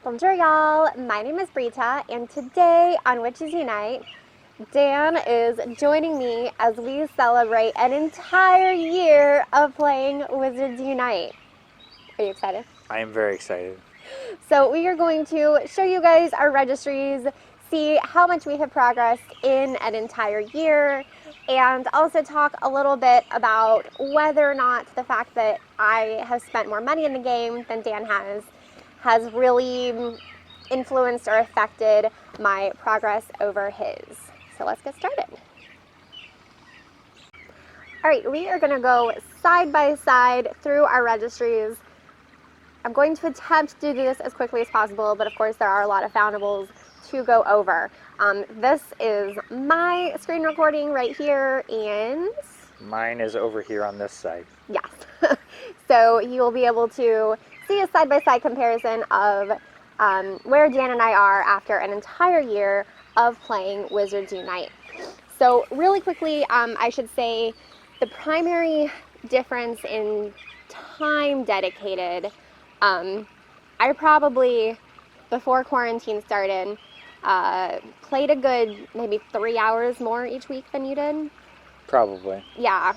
Bonjour, y'all. My name is Brita, and today on Wizards Unite, Dan is joining me as we celebrate an entire year of playing Wizards Unite. Are you excited? I am very excited. So we are going to show you guys our registries, see how much we have progressed in an entire year, and also talk a little bit about whether or not the fact that I have spent more money in the game than Dan has really influenced or affected my progress over his. So let's get started. All right, we are going to go side by side through our registries. I'm going to attempt to do this as quickly as possible, but of course there are a lot of foundables to go over. This is my screen recording right here, and Mine is over here on this side. yes. So you'll be able to see a side-by-side comparison of where Dan and I are after an entire year of playing Wizards Unite. So really quickly, I should say the primary difference in time dedicated, I probably, before quarantine started, played a good maybe 3 hours more each week than you did. Probably. Yeah.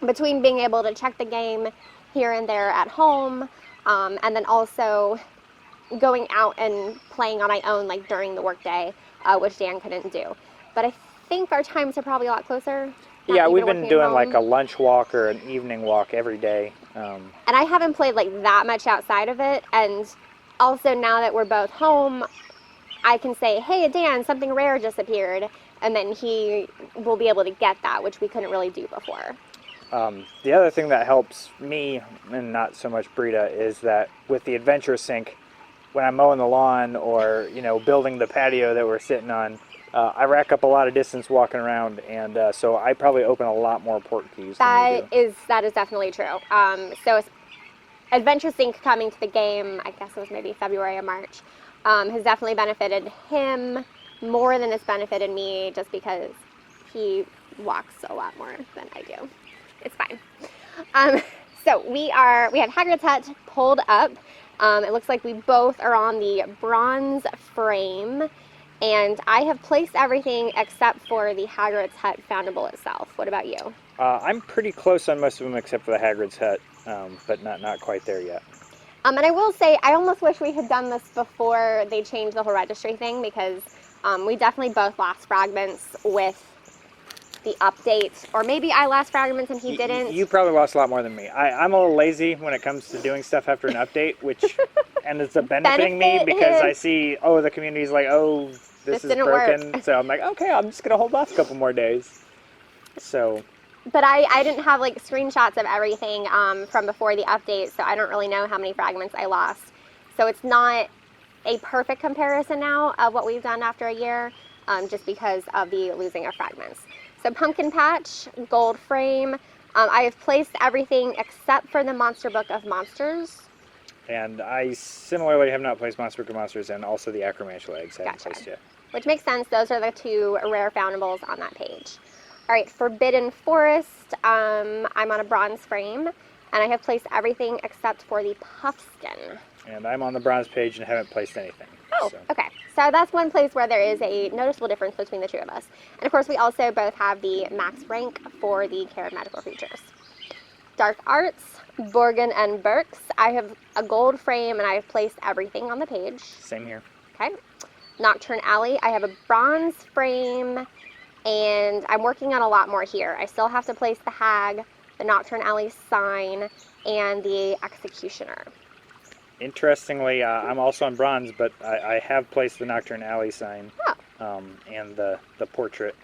Between being able to check the game here and there at home, and then also going out and playing on my own, like during the workday, which Dan couldn't do. But I think our times are probably a lot closer. Yeah, we've been doing like a lunch walk or an evening walk every day. And I haven't played like that much outside of it. And also now that we're both home, I can say, hey, Dan, something rare just appeared. And then he will be able to get that, which we couldn't really do before. The other thing that helps me, and not so much Brita, is that with the adventure sync, when I'm mowing the lawn or, building the patio that we're sitting on, I rack up a lot of distance walking around, and so I probably open a lot more port keys than you do. That is definitely true. So Adventure Sync coming to the game, I guess it was maybe February or March, has definitely benefited him more than it's benefited me, just because he walks a lot more than I do. It's fine. So we have Hagrid's hut pulled up. It looks like we both are on the bronze frame, and I have placed everything except for the Hagrid's hut foundable itself. What about you? I'm pretty close on most of them except for the Hagrid's hut, but not quite there yet. And I will say, I almost wish we had done this before they changed the whole registry thing, because we definitely both lost fragments with the update, or maybe I lost fragments and he didn't. You probably lost a lot more than me. I'm a little lazy when it comes to doing stuff after an update, which ends up benefiting me because I see, the community's like, this is broken. Work. So I'm like, okay, I'm just going to hold off a couple more days. So. But I didn't have like screenshots of everything from before the update, so I don't really know how many fragments I lost. So it's not a perfect comparison now of what we've done after a year, just because of the losing of fragments. So Pumpkin Patch, gold frame. I have placed everything except for the Monster Book of Monsters. And I similarly have not placed Monster Book of Monsters, and also the Acromantula eggs I haven't placed yet. Which makes sense. Those are the two rare foundables on that page. All right, Forbidden Forest. I'm on a bronze frame, and I have placed everything except for the Puffskin. And I'm on the bronze page and haven't placed anything. Oh, so. Okay. So that's one place where there is a noticeable difference between the two of us. And of course, we also both have the max rank for the Care of Magical Creatures. Dark Arts, Borgin and Burks. I have a gold frame, and I have placed everything on the page. Same here. Okay. Nocturne Alley. I have a bronze frame, and I'm working on a lot more here. I still have to place the Hag, the Nocturne Alley sign, and the Executioner. Interestingly, I'm also on bronze, but I have placed the Nocturne Alley sign and the portrait.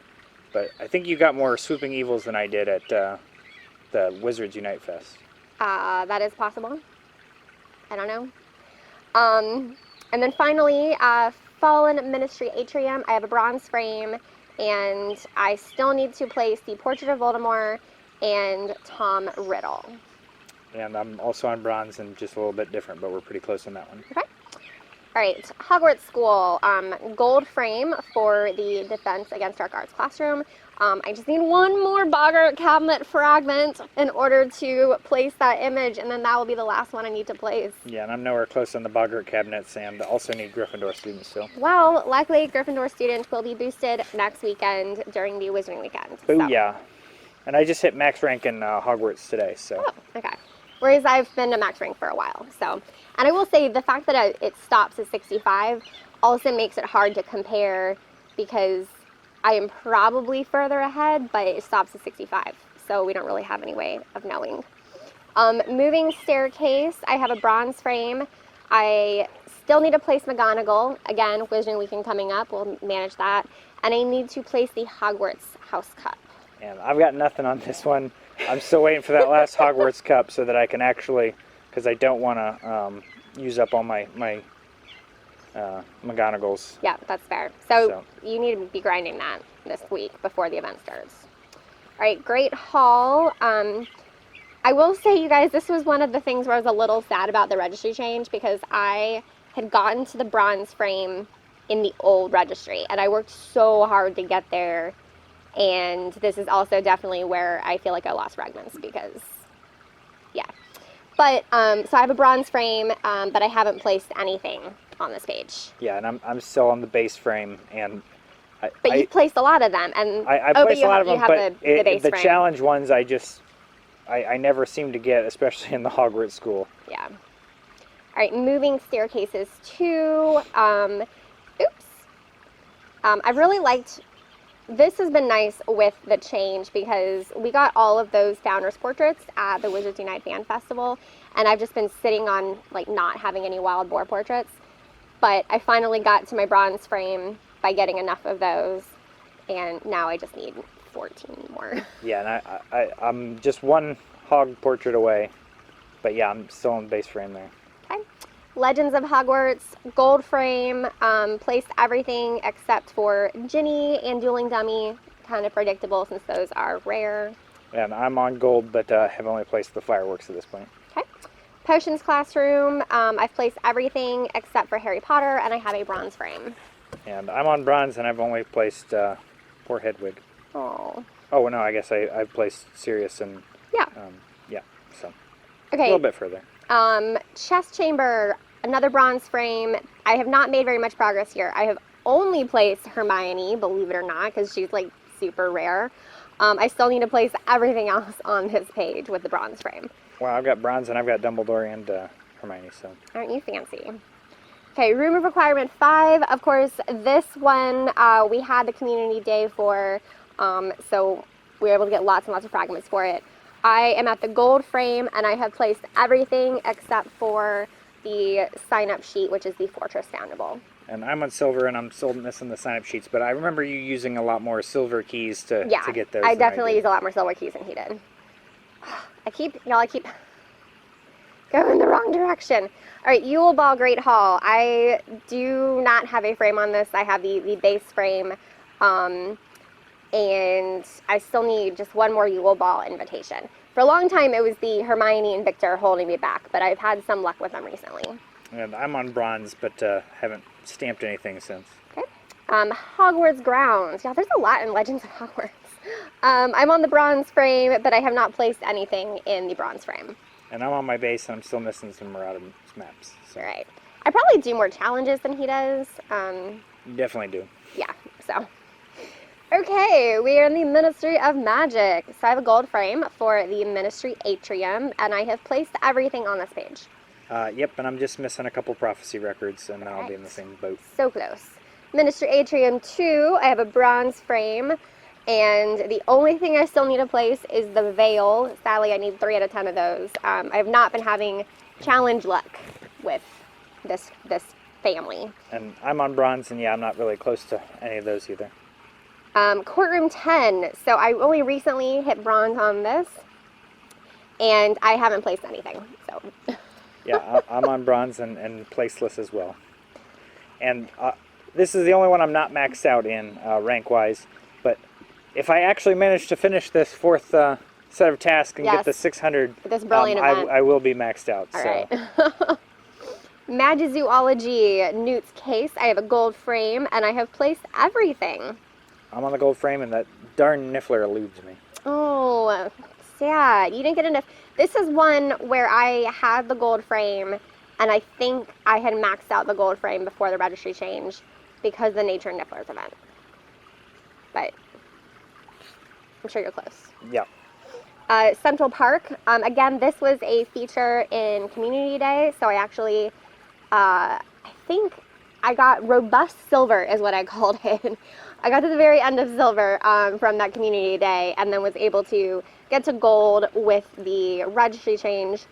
But I think you got more Swooping Evils than I did at the Wizards Unite Fest. That is possible. I don't know. And then finally, Fallen Ministry Atrium. I have a bronze frame, and I still need to place the Portrait of Voldemort and Tom Riddle. And I'm also on bronze and just a little bit different, but we're pretty close on that one. Okay. All right, Hogwarts School, gold frame for the Defense Against Dark Arts classroom. I just need one more Boggart cabinet fragment in order to place that image, and then that will be the last one I need to place. Yeah, and I'm nowhere close on the Boggart cabinets, and also need Gryffindor students still. Well, luckily, Gryffindor student will be boosted next weekend during the Wizarding Weekend. Booyah. And I just hit max rank in Hogwarts today, so. Oh, okay. Whereas I've been to max rank for a while, so. And I will say the fact that it stops at 65 also makes it hard to compare because I am probably further ahead, but it stops at 65, so we don't really have any way of knowing. Moving staircase, I have a bronze frame. I still need to place McGonagall. Again, Wizarding Weekend coming up, we'll manage that. And I need to place the Hogwarts House Cup. And I've got nothing on this one. I'm still waiting for that last Hogwarts cup so that I can actually, because I don't want to use up all my McGonagalls. Yeah, that's fair. So you need to be grinding that this week before the event starts. All right, Great Hall. I will say, you guys, this was one of the things where I was a little sad about the registry change because I had gotten to the bronze frame in the old registry, and I worked so hard to get there. And this is also definitely where I feel like I lost fragments because, yeah. But, so I have a bronze frame, but I haven't placed anything on this page. Yeah, and I'm still on the base frame, and But you've placed a lot of them, and I placed a lot of them, but the base frame. challenge ones I never seem to get, especially in the Hogwarts school. Yeah. All right, moving staircases 2. I've really liked. This has been nice with the change because we got all of those founders portraits at the Wizards Unite Fan Festival, and I've just been sitting on like not having any wild boar portraits. But I finally got to my bronze frame by getting enough of those, and now I just need 14 more. Yeah, and I'm just one hog portrait away, but yeah, I'm still on the base frame there. Okay. Legends of Hogwarts, gold frame, placed everything except for Ginny and Dueling Dummy, kind of predictable since those are rare. And I'm on gold, but have only placed the fireworks at this point. Okay. Potions classroom, I've placed everything except for Harry Potter, and I have a bronze frame. And I'm on bronze, and I've only placed poor Hedwig. Oh. Oh, no, I guess I've placed Sirius and... Yeah. So Okay. A little bit further. Chest chamber, another bronze frame. I have not made very much progress here. I have only placed Hermione, believe it or not, because she's like super rare. I still need to place everything else on this page with the bronze frame. Well, I've got bronze and I've got Dumbledore and Hermione, so. Aren't you fancy? Okay, room of requirement 5. Of course, this one we had the community day for, so we were able to get lots and lots of fragments for it. I am at the gold frame, and I have placed everything except for the sign-up sheet, which is the Fortress Foundable. And I'm on silver, and I'm still missing the sign-up sheets, but I remember you using a lot more silver keys to get those. I definitely use a lot more silver keys than he did. I keep going the wrong direction. All right, Yule Ball Great Hall. I do not have a frame on this. I have the base frame, and I still need just one more Yule Ball invitation. For a long time, it was the Hermione and Victor holding me back, but I've had some luck with them recently. And I'm on bronze, but haven't stamped anything since. Okay. Hogwarts Grounds. Yeah, there's a lot in Legends of Hogwarts. I'm on the bronze frame, but I have not placed anything in the bronze frame. And I'm on my base, and I'm still missing some Marauder maps. So. All right. I probably do more challenges than he does. You definitely do. Yeah, so. Okay, we are in the Ministry of Magic. So I have a gold frame for the Ministry Atrium, and I have placed everything on this page. Yep, and I'm just missing a couple prophecy records, and then I'll be in the same boat. So close. Ministry Atrium 2, I have a bronze frame, and the only thing I still need to place is the Veil. Sadly, I need 3 out of 10 of those. I have not been having challenge luck with this family. And I'm on bronze, and yeah, I'm not really close to any of those either. Courtroom 10. So I only recently hit bronze on this, and I haven't placed anything. So. Yeah, I'm on bronze and placeless as well. And this is the only one I'm not maxed out in rank-wise. But if I actually manage to finish this 4th set of tasks and get the 600, this brilliant event, I will be maxed out. All so. right. Magizoology Newt's case. I have a gold frame, and I have placed everything. I'm on the gold frame, and that darn Niffler eludes me. Oh, sad. You didn't get enough. This is one where I had the gold frame, and I think I had maxed out the gold frame before the registry change because of the Nature and Nifflers event. But I'm sure you're close. Yeah. Central Park. Again, this was a feature in Community Day, so I actually, I think I got Robust Silver is what I called it. I got to the very end of Silver from that Community Day, and then was able to get to Gold with the registry change,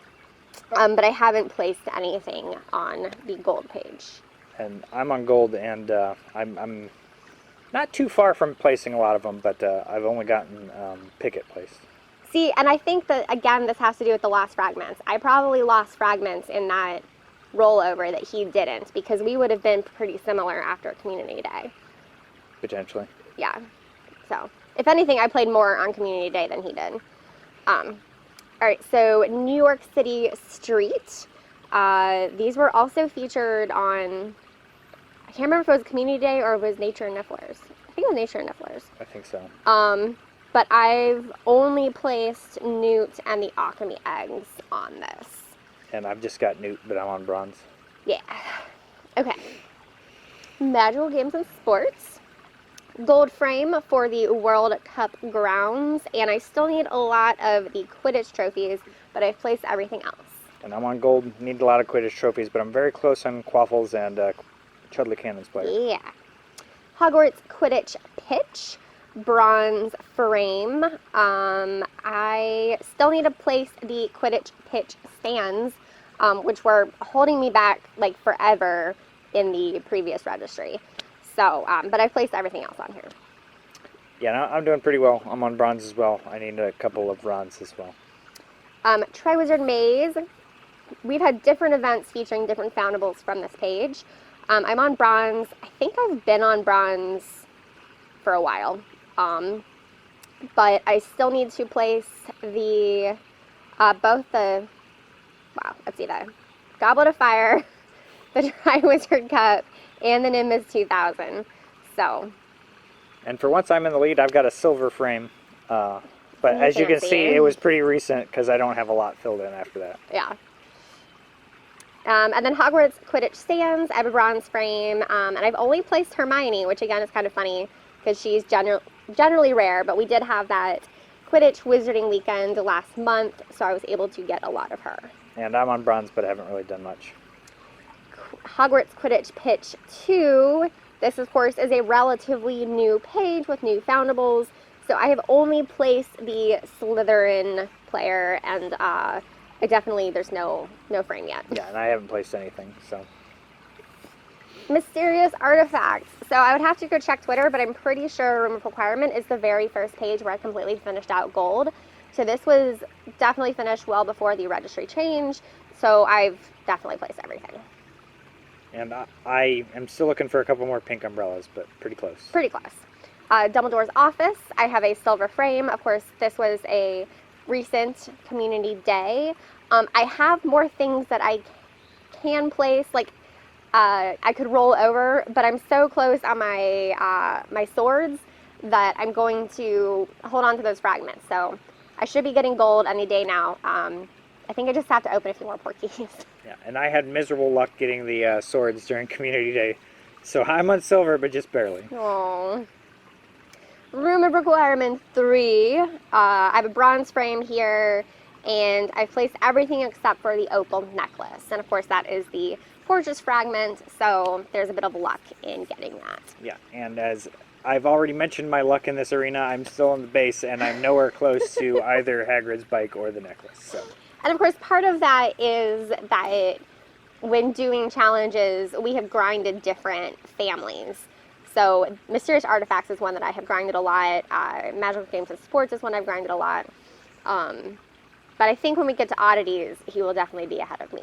but I haven't placed anything on the Gold page. And I'm on Gold, and I'm not too far from placing a lot of them, but I've only gotten Picket placed. See, and I think that, again, this has to do with the lost fragments. I probably lost fragments in that rollover that he didn't, because we would have been pretty similar after Community Day. Potentially. Yeah. So, if anything, I played more on Community Day than he did. All right, so New York City Street. These were also featured on, I can't remember if it was Community Day or it was Nature and Nifflers. I think it was Nature and Nifflers. I think so. But I've only placed Newt and the Alchemy eggs on this. And I've just got Newt, but I'm on Bronze. Yeah. Okay. Magical Games and Sports. Gold frame for the World Cup grounds. And I still need a lot of the Quidditch trophies, but I've placed everything else. And I'm on Gold. Need a lot of Quidditch trophies, but I'm very close on Quaffles and Chudley Cannon's player. Yeah. Hogwarts Quidditch pitch. Bronze frame. I still need to place the Quidditch pitch stands, which were holding me back like forever in the previous registry. So, but I've placed everything else on here. Yeah, no, I'm doing pretty well. I'm on Bronze as well. I need a couple of Bronze as well. Triwizard Maze. We've had different events featuring different foundables from this page. I'm on Bronze. I think I've been on Bronze for a while. But I still need to place the, the Goblet of Fire, the Triwizard Cup, and the Nimbus 2000. So. And for once I'm in the lead, I've got a silver frame. But as you can see, it was pretty recent because I don't have a lot filled in after that. Yeah. And then Hogwarts Quidditch stands. I have a bronze frame, and I've only placed Hermione, which again is kind of funny because she's generally rare, but we did have that Quidditch Wizarding weekend last month, so I was able to get a lot of her. And I'm on Bronze, but I haven't really done much. Hogwarts Quidditch Pitch 2. This, of course, is a relatively new page with new foundables, so I have only placed the Slytherin player, and there's no frame yet. Yeah, and I haven't placed anything, so. Mysterious Artefacts. So I would have to go check Twitter, but I'm pretty sure Room of Requirement is the very first page where I completely finished out Gold. So this was definitely finished well before the registry change, so I've definitely placed everything. And I am still looking for a couple more pink umbrellas, but pretty close. Pretty close. Dumbledore's Office. I have a silver frame. Of course, this was a recent Community Day. I have more things that I can place, like I could roll over, but I'm so close on my my swords that I'm going to hold on to those fragments. So I should be getting gold any day now. I think I just have to open a few more porkies. Yeah, and I had miserable luck getting the swords during Community Day. So I'm on silver, but just barely. Aww. Room of Requirement 3. I have a bronze frame here, and I've placed everything except for the opal necklace. And of course that is the Fortress fragment, so there's a bit of luck in getting that. Yeah, and as I've already mentioned my luck in this arena, I'm still on the base, and I'm nowhere close to either Hagrid's bike or the necklace. So. And of course, part of that is that when doing challenges, we have grinded different families. So Mysterious Artefacts is one that I have grinded a lot. Magical Games and Sports is one I've grinded a lot. But I think when we get to Oddities, he will definitely be ahead of me.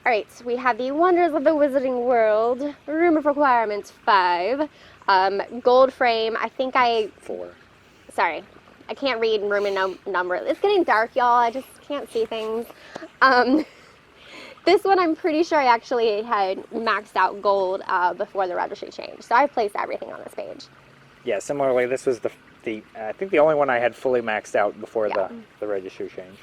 All right, so we have the Wonders of the Wizarding World, Room of Requirements 5, gold frame. I think 4. Sorry, I can't read room and number. It's getting dark, y'all. I just can't see things. This one I'm pretty sure I actually had maxed out gold before the registry change. So I've placed everything on this page. Yeah, similarly, this was the I think the only one I had fully maxed out before Yeah. the registry change.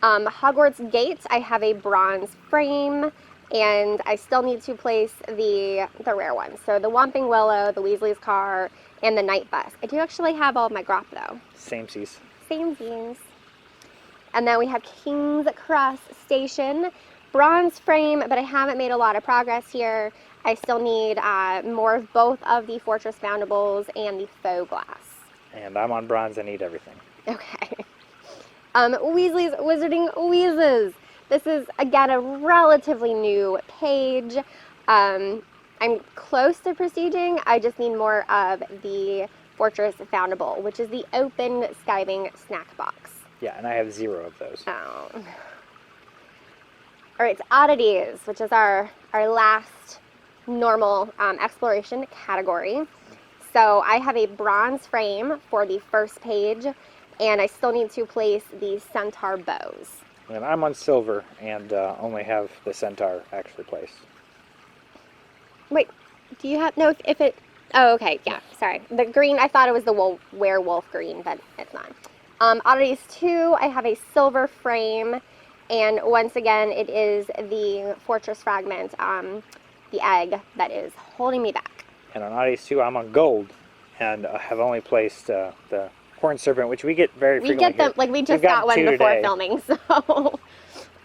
Hogwarts Gates, I have a bronze frame, and I still need to place the rare ones. So the Whomping Willow, the Weasley's Car, and the Night Bus. I do actually have all of my grop though. Samesies. Samesies. And then we have King's Cross Station, bronze frame, but I haven't made a lot of progress here. I still need more of both of the Fortress Foundables and the faux glass. And I'm on bronze. I need everything. Okay. Weasley's Wizarding Wheezes. This is, again, a relatively new page. I'm close to prestiging. I just need more of the Fortress Foundable, which is the open skiving snack box. Yeah, and I have 0 of those. Oh. All right, Oddities, which is our last normal exploration category. So I have a bronze frame for the first page, and I still need to place the centaur bows. And I'm on silver and only have the centaur actually placed. Wait, do you have, no, if it, oh, okay, yeah, sorry. The green, I thought it was the werewolf green, but it's not. Oddities 2, I have a silver frame, and once again, it is the Fortress Fragment, the egg, that is holding me back. And on Oddities 2, I'm on gold, and have only placed the Horn Serpent, which we get very frequently. We get them, here. like we just got one before today. filming, so.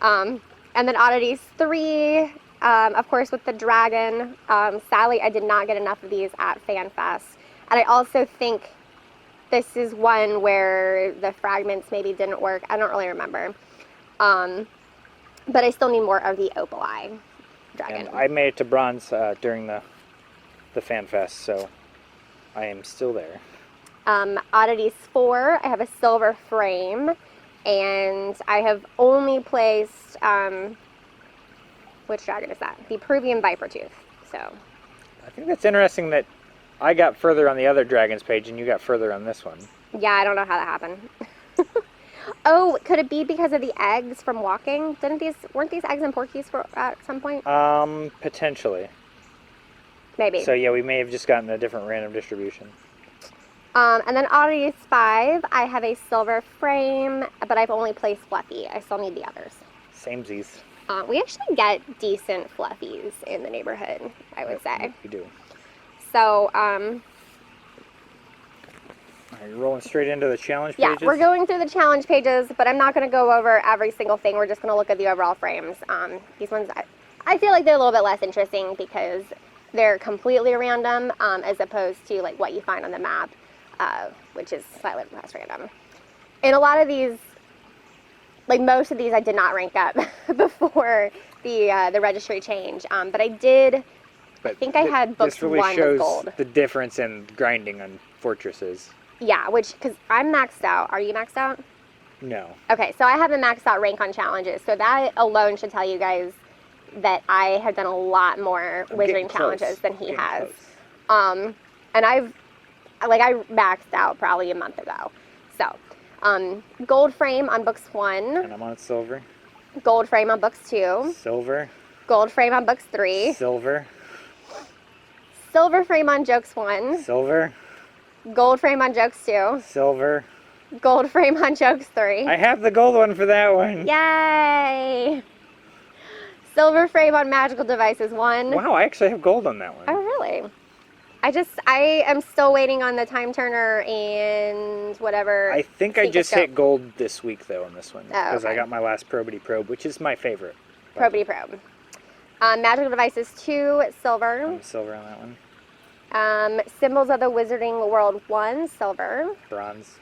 And then Oddities 3, of course with the dragon. Sadly, I did not get enough of these at FanFest. And I also think this is one where the fragments maybe didn't work. I don't really remember. But I still need more of the Opal Eye dragon. And I made it to bronze during the FanFest, so I am still there. Oddities 4, I have a silver frame, and I have only placed, which dragon is that? The Peruvian Viper Tooth, so. I think that's interesting that I got further on the other dragon's page and you got further on this one. Yeah, I don't know how that happened. Oh, could it be because of the eggs from walking? Weren't these eggs in Porkies at some point? Potentially. Maybe. So yeah, we may have just gotten a different random distribution. And then Oddities 5, I have a silver frame, but I've only placed Fluffy. I still need the others. Samesies. We actually get decent Fluffies in the neighborhood, I would say. We do. So, Are you rolling straight into the challenge yeah, pages? we're going through the challenge pages, but I'm not going to go over every single thing. We're just going to look at the overall frames. These ones, I feel like they're a little bit less interesting because they're completely random as opposed to like what you find on the map, which is slightly less random. And a lot of these, like most of these, I did not rank up before the registry change, but I did. But I think I had books this really 1 shows with gold. the difference in grinding on fortresses. Yeah, because I'm maxed out. Are you maxed out? No. Okay, so I have a maxed out rank on challenges, so that alone should tell you guys that I have done a lot more wizarding challenges than he has. Close. And I maxed out probably a month ago. So, gold frame on books 1, And I'm on silver. gold frame on books 2, Silver. gold frame on books 3, Silver. silver frame on jokes 1, Silver. gold frame on jokes 2, Silver. gold frame on jokes 3. I have the gold one for that one. Yay! Silver frame on magical devices 1. Wow, I actually have gold on that one. Oh, really? I am still waiting on the time turner and whatever. I think I secret just scope. hit gold this week, though, on this one. Because I okay. got my last Probity Probe, which is my favorite. Probity probe. Magical devices 2, silver. I'm silver on that one. Symbols of the Wizarding World 1, silver. Bronze.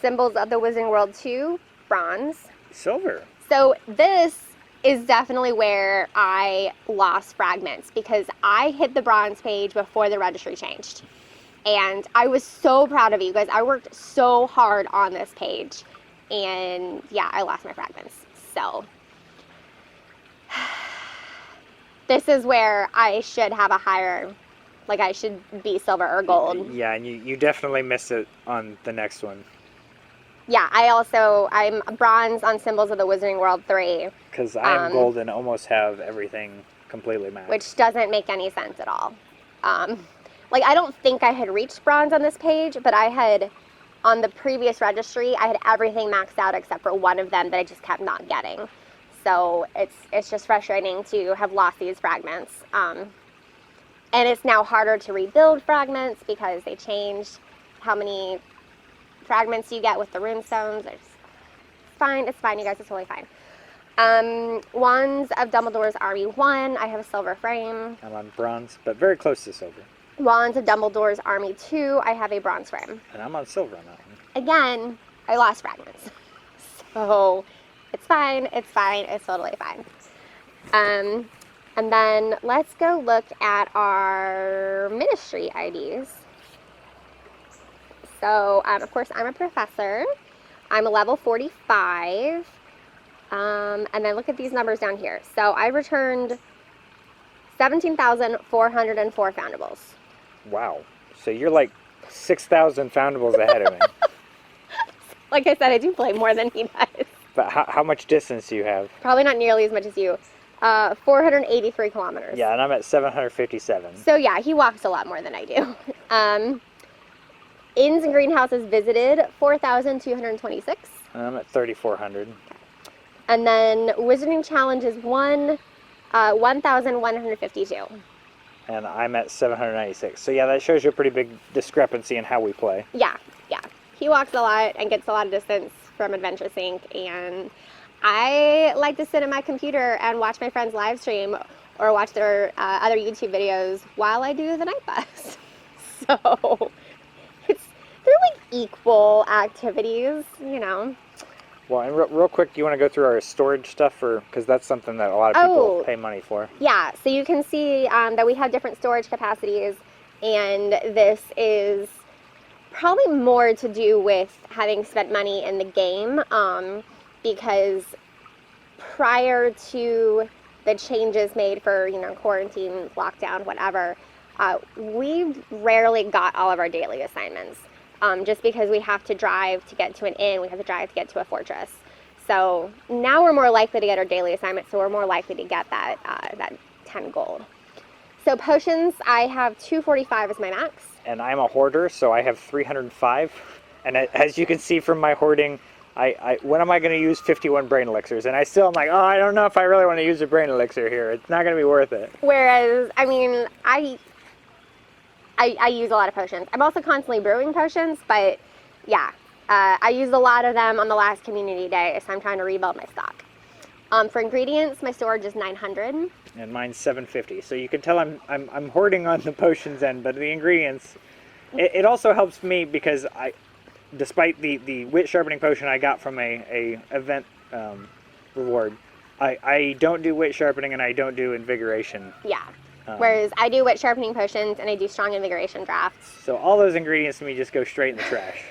Symbols of the Wizarding World 2, bronze. Silver. So this is definitely where I lost fragments because I hit the bronze page before the registry changed. And I was so proud of you guys. I worked so hard on this page. And yeah, I lost my fragments. So this is where I should have a higher, like I should be silver or gold. Yeah, and you definitely missed it on the next one. Yeah, I'm bronze on Symbols of the Wizarding World 3. Because I am gold and almost have everything completely maxed. Which doesn't make any sense at all. Like, I don't think I had reached bronze on this page, but I had, on the previous registry, I had everything maxed out except for one of them that I just kept not getting. So it's just frustrating to have lost these fragments. And it's now harder to rebuild fragments because they changed how many fragments you get with the runestones. It's fine, you guys, it's totally fine. Wands of Dumbledore's Army 1, I have a silver frame. I'm on bronze, but very close to silver. Wands of Dumbledore's Army 2, I have a bronze frame. And I'm on silver on that one. Again, I lost fragments. So, it's fine, it's totally fine. And then let's go look at our ministry IDs. So, of course, I'm a professor. I'm a level 45. And then look at these numbers down here. So I returned 17,404 foundables. Wow. So you're like 6,000 foundables ahead of me. Like I said, I do play more than he does. But how much distance do you have? Probably not nearly as much as you. 483 kilometers. Yeah, and I'm at 757. So yeah, he walks a lot more than I do. Inns and greenhouses visited, 4,226. And I'm at 3,400. And then Wizarding Challenges 1,152. And I'm at 796. So yeah, that shows you a pretty big discrepancy in how we play. Yeah. He walks a lot and gets a lot of distance from Adventure Sync, and I like to sit at my computer and watch my friends live stream or watch their other YouTube videos while I do the night bus. So they're like equal activities, you know. Well, and real quick, do you want to go through our storage stuff, because that's something that a lot of people pay money for? Yeah, so you can see that we have different storage capacities, and this is probably more to do with having spent money in the game, because prior to the changes made for, quarantine, lockdown, whatever, we rarely got all of our daily assignments. Just because we have to drive to get to an inn, we have to drive to get to a fortress. So now we're more likely to get our daily assignments, so we're more likely to get that 10 gold. So potions, I have 245 as my max. And I'm a hoarder, so I have 305. And as you can see from my hoarding, when am I going to use 51 brain elixirs? And I don't know if I really want to use a brain elixir here. It's not going to be worth it. Whereas, I use a lot of potions. I'm also constantly brewing potions, but yeah, I used a lot of them on the last community day, so I'm trying to rebuild my stock. For ingredients, my storage is 900. And mine's 750. So you can tell I'm hoarding on the potions end, but the ingredients, it also helps me because despite the wit sharpening potion I got from a event reward, I don't do wit sharpening and I don't do invigoration. Yeah. Whereas I do wit sharpening potions and I do strong invigoration drafts. So all those ingredients to me just go straight in the trash.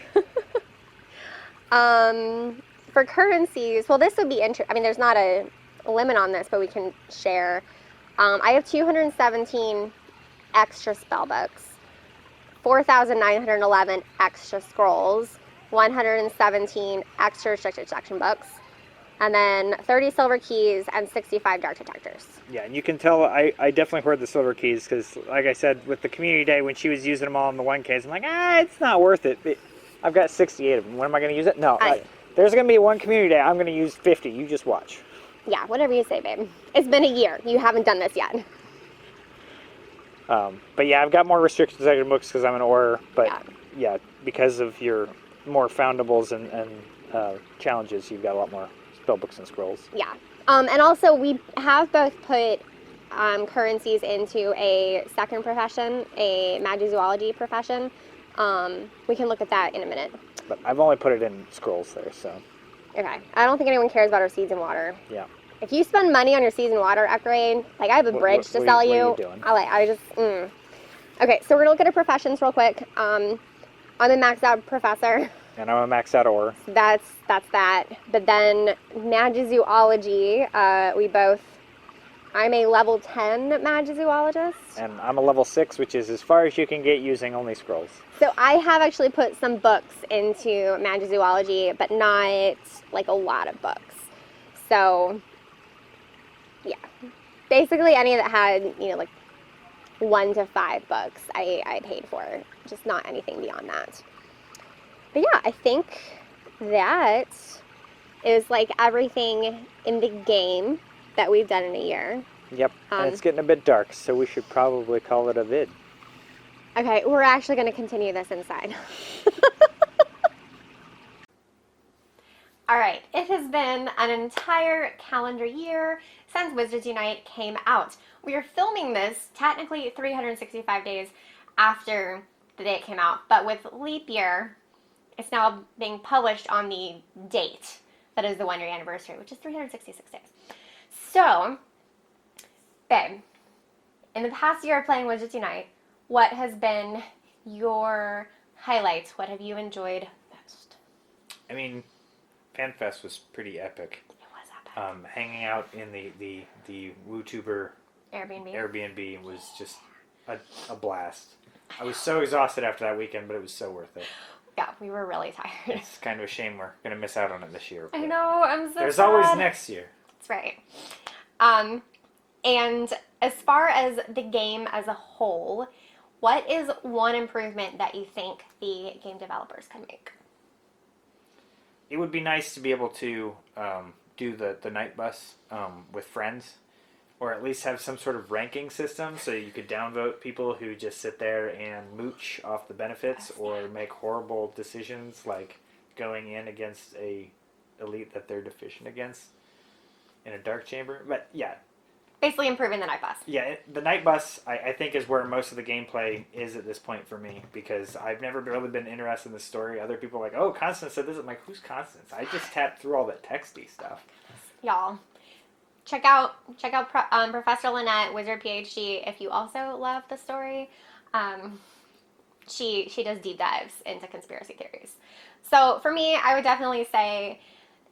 For currencies, well, this would be interesting. There's not a limit on this, but we can share. I have 217 extra spell books, 4,911 extra scrolls, 117 extra restricted section books, and then 30 silver keys and 65 dark detectors. Yeah, and you can tell I definitely hoard the silver keys because, like I said, with the community day, when she was using them all in the 1Ks, I'm like, it's not worth it. I've got 68 of them. When am I going to use it? No, there's going to be one community day. I'm going to use 50. You just watch. Yeah, whatever you say, babe. It's been a year. You haven't done this yet. But yeah, I've got more restricted section books because I'm an Auror. But yeah, because of your more foundables and challenges, you've got a lot more spell books and scrolls. Yeah. And also, we have both put currencies into a second profession, a Magizoology profession. We can look at that in a minute. But I've only put it in scrolls there, so. Okay. I don't think anyone cares about our seeds and water. Yeah. If you spend money on your seeds and water upgrade, like I have a bridge to sell you. What are you doing? Okay, so we're gonna look at our professions real quick. I'm a maxed out professor. And I'm a maxed out Auror. That's that. But then Magizoology, we both I'm a level 10 Magizoologist. And I'm a level 6, which is as far as you can get using only scrolls. So I have actually put some books into Magizoology, but not like a lot of books. So, yeah. Basically any that had, like 1 to 5 books I paid for. Just not anything beyond that. But yeah, I think that is like everything in the game that we've done in a year. Yep, and it's getting a bit dark, so we should probably call it a vid. Okay, we're actually going to continue this inside. All right, it has been an entire calendar year since Wizards Unite came out. We are filming this technically 365 days after the day it came out, but with leap year, it's now being published on the date that is the 1-year anniversary, which is 366 days. So, babe, in the past year of playing Wizards Unite, what has been your highlights? What have you enjoyed most? I mean, FanFest was pretty epic. It was epic. Hanging out in the WUtuber Airbnb was just a blast. I was so exhausted after that weekend, but it was so worth it. Yeah, we were really tired. It's kind of a shame we're going to miss out on it this year. I know, I'm so There's sad. always next year. That's right. And as far as the game as a whole, what is one improvement that you think the game developers can make? It would be nice to be able to do the night bus with friends, or at least have some sort of ranking system so you could downvote people who just sit there and mooch off the benefits or make horrible decisions like going in against a elite that they're deficient against in a dark chamber. But yeah. Basically improving the night bus. Yeah, the night bus, I think, is where most of the gameplay is at this point for me, because I've never really been interested in the story. Other people are like, oh, Constance said this. I'm like, who's Constance? I just tapped through all that texty stuff. Y'all, check out Professor Lynette, Wizard PhD, if you also love the story. She does deep dives into conspiracy theories. So for me, I would definitely say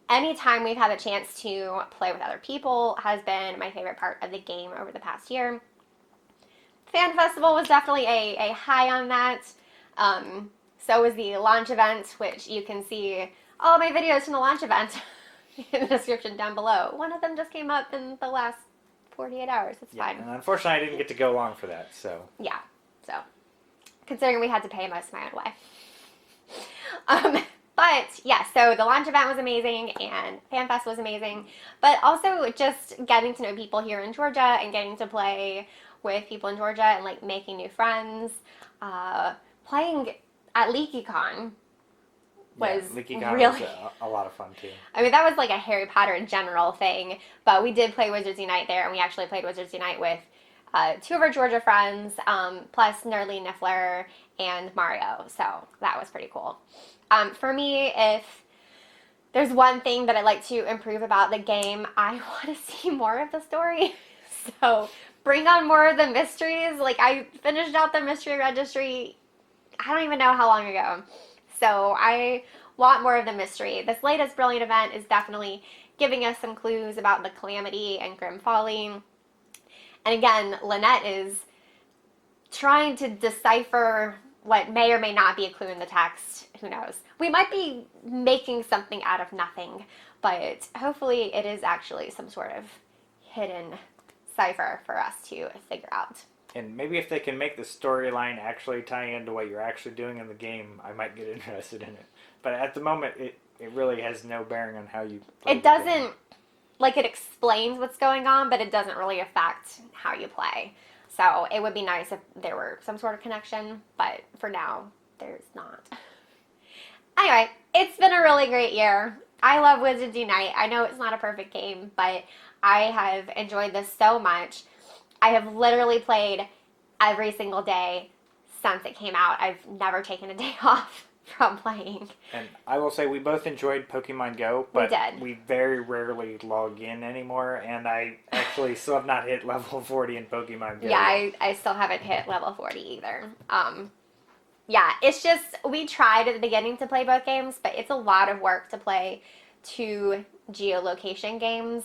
anytime we've had a chance to play with other people has been my favorite part of the game over the past year. Fan Festival was definitely a high on that. So was the launch event, which you can see all my videos from the launch event in the description down below. One of them just came up in the last 48 hours. It's fine. And unfortunately, I didn't get to go along for that, so. Yeah, so considering we had to pay most of my own way. But yeah, so the launch event was amazing and FanFest was amazing, but also just getting to know people here in Georgia and getting to play with people in Georgia and like making new friends. Playing at LeakyCon was LeakyCon really was a lot of fun too. I mean, that was like a Harry Potter in general thing, but we did play Wizards Unite there, and we actually played Wizards Unite with 2 of our Georgia friends, plus Nerdly Niffler and Mario, so that was pretty cool. For me, if there's one thing that I'd like to improve about the game, I want to see more of the story. So bring on more of the mysteries. Like, I finished out the mystery registry, I don't even know how long ago. So I want more of the mystery. This latest Brilliant event is definitely giving us some clues about the Calamity and Grim Folly. And again, Lynette is trying to decipher what may or may not be a clue in the text. Who knows? We might be making something out of nothing, but hopefully it is actually some sort of hidden cipher for us to figure out. And maybe if they can make the storyline actually tie into what you're actually doing in the game, I might get interested in it. But at the moment, it really has no bearing on how you play. It doesn't, like, it explains what's going on, but it doesn't really affect how you play. So it would be nice if there were some sort of connection, but for now, there's not. Anyway, it's been a really great year. I love Wizards Unite. I know it's not a perfect game, but I have enjoyed this so much. I have literally played every single day since it came out. I've never taken a day off from playing. And I will say we both enjoyed Pokemon Go, but we very rarely log in anymore, and I actually still have not hit level 40 in Pokemon Go. Yeah, I still haven't hit level 40 either. Yeah, it's just, we tried at the beginning to play both games, but it's a lot of work to play 2 geolocation games,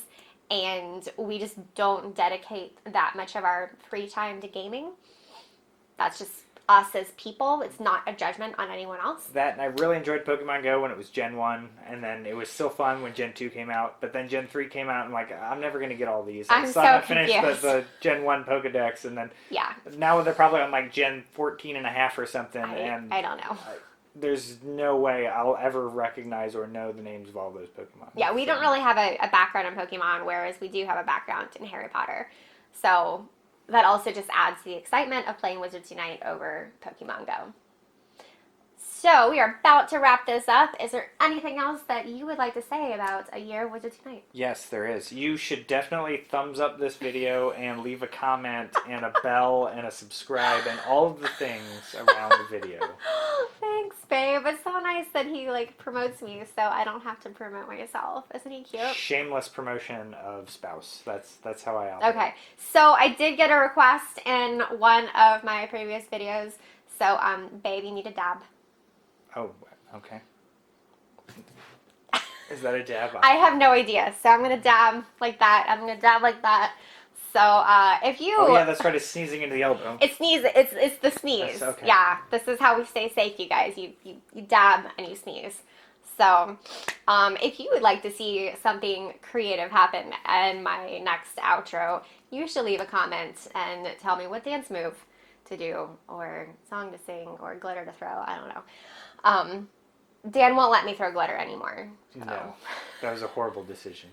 and we just don't dedicate that much of our free time to gaming. That's just us as people. It's not a judgment on anyone else. That, and I really enjoyed Pokemon Go when it was Gen 1, and then it was still fun when Gen 2 came out, but then Gen 3 came out, and I'm like, I'm never going to get all these. I'm so I'm so going to finish confused. the Gen 1 Pokedex, and then Yeah. now they're probably on like Gen 14 and a half or something, and I don't know. there's no way I'll ever recognize or know the names of all those Pokemon. Yeah, we don't really have a background in Pokemon, whereas we do have a background in Harry Potter. So that also just adds to the excitement of playing Wizards Unite over Pokemon Go. So we are about to wrap this up. Is there anything else that you would like to say about a year of Wizards Unite? Yes, there is. You should definitely thumbs up this video and leave a comment and a bell and a subscribe and all of the things around the video. Thanks, babe. It's so nice that he promotes me, so I don't have to promote myself. Isn't he cute? Shameless promotion of spouse. That's how I operate. Okay, so I did get a request in one of my previous videos. So, babe, you need a dab. Oh, okay. Is that a dab? I have no idea. So I'm gonna dab like that. I'm gonna dab like that. So if you Oh yeah, that's right. It's sneezing into the elbow. it's sneeze. It's the sneeze. Okay. Yeah, this is how we stay safe, you guys. You dab and you sneeze. So if you would like to see something creative happen in my next outro, you should leave a comment and tell me what dance move to do, or song to sing, or glitter to throw. I don't know. Dan won't let me throw glitter anymore. So. No, that was a horrible decision.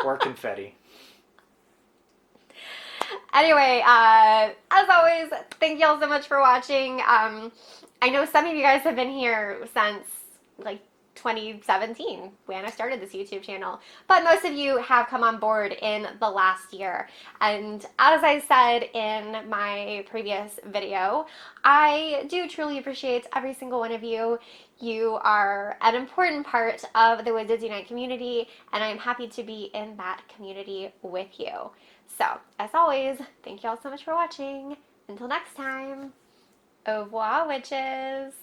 Or confetti. Anyway, as always, thank you all so much for watching. I know some of you guys have been here since 2017 when I started this YouTube channel, but most of you have come on board in the last year. And as I said in my previous video, I do truly appreciate every single one of you. You are an important part of the Wizards Unite community, and I'm happy to be in that community with you. So, as always, thank you all so much for watching. Until next time, au revoir, witches!